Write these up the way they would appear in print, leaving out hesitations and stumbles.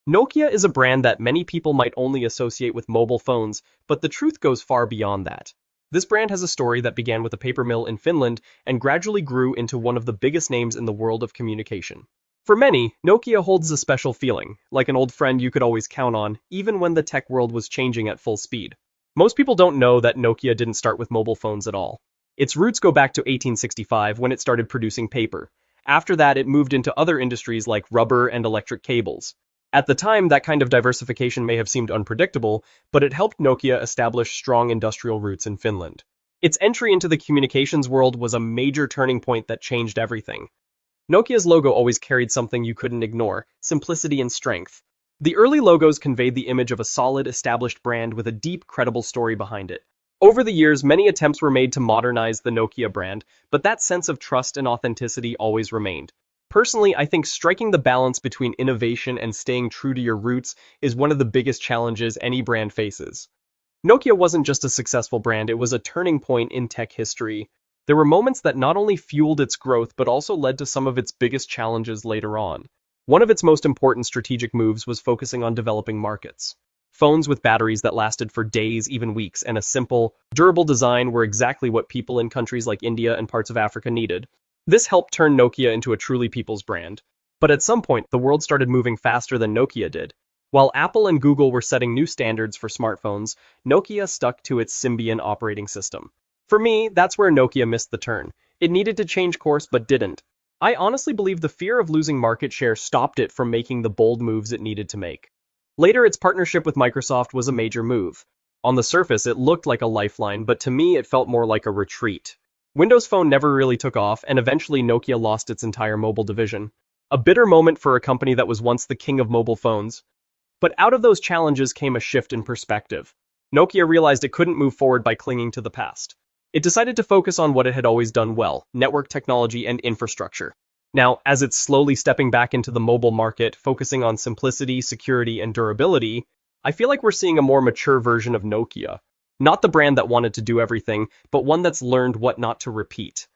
Nokia is a brand that many people might only associate with mobile phones, but the truth goes far beyond that. This brand has a story that began with a paper mill in Finland and gradually grew into one of the biggest names in the world of communication. For many, Nokia holds a special feeling, like an old friend you could always count on, even when the tech world was changing at full speed. Most people don't know that Nokia didn't start with mobile phones at all. Its roots go back to 1865 when it started producing paper. After that, it moved into other industries like rubber and electric cables. At the time, that kind of diversification may have seemed unpredictable, but it helped Nokia establish strong industrial roots in Finland. Its entry into the communications world was a major turning point that changed everything. Nokia's logo always carried something you couldn't ignore: simplicity and strength. The early logos conveyed the image of a solid, established brand with a deep, credible story behind it. Over the years, many attempts were made to modernize the Nokia brand, but that sense of trust and authenticity always remained. Personally, I think striking the balance between innovation and staying true to your roots is one of the biggest challenges any brand faces. Nokia wasn't just a successful brand, it was a turning point in tech history. There were moments that not only fueled its growth but also led to some of its biggest challenges later on. One of its most important strategic moves was focusing on developing markets. Phones with batteries that lasted for days, even weeks, and a simple, durable design were exactly what people in countries like India and parts of Africa needed. This helped turn Nokia into a truly people's brand. But at some point, the world started moving faster than Nokia did. While Apple and Google were setting new standards for smartphones, Nokia stuck to its Symbian operating system. For me, that's where Nokia missed the turn. It needed to change course but didn't. I honestly believe the fear of losing market share stopped it from making the bold moves it needed to make. Later, its partnership with Microsoft was a major move. On the surface, it looked like a lifeline, but to me, it felt more like a retreat. Windows Phone never really took off, and eventually Nokia lost its entire mobile division. A bitter moment for a company that was once the king of mobile phones. But out of those challenges came a shift in perspective. Nokia realized it couldn't move forward by clinging to the past. It decided to focus on what it had always done well: network technology and infrastructure. Now, as it's slowly stepping back into the mobile market, focusing on simplicity, security, and durability, I feel like we're seeing a more mature version of Nokia. Not the brand that wanted to do everything, but one that's learned what not to repeat.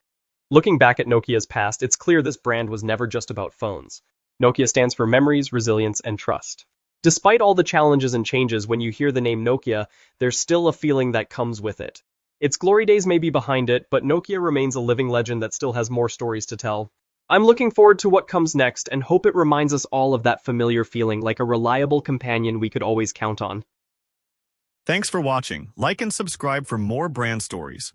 Looking back at Nokia's past, it's clear this brand was never just about phones. Nokia stands for memories, resilience, and trust. Despite all the challenges and changes, when you hear the name Nokia, there's still a feeling that comes with it. Its glory days may be behind it, but Nokia remains a living legend that still has more stories to tell. I'm looking forward to what comes next and hope it reminds us all of that familiar feeling, like a reliable companion we could always count on. Thanks for watching. Like and subscribe for more brand stories.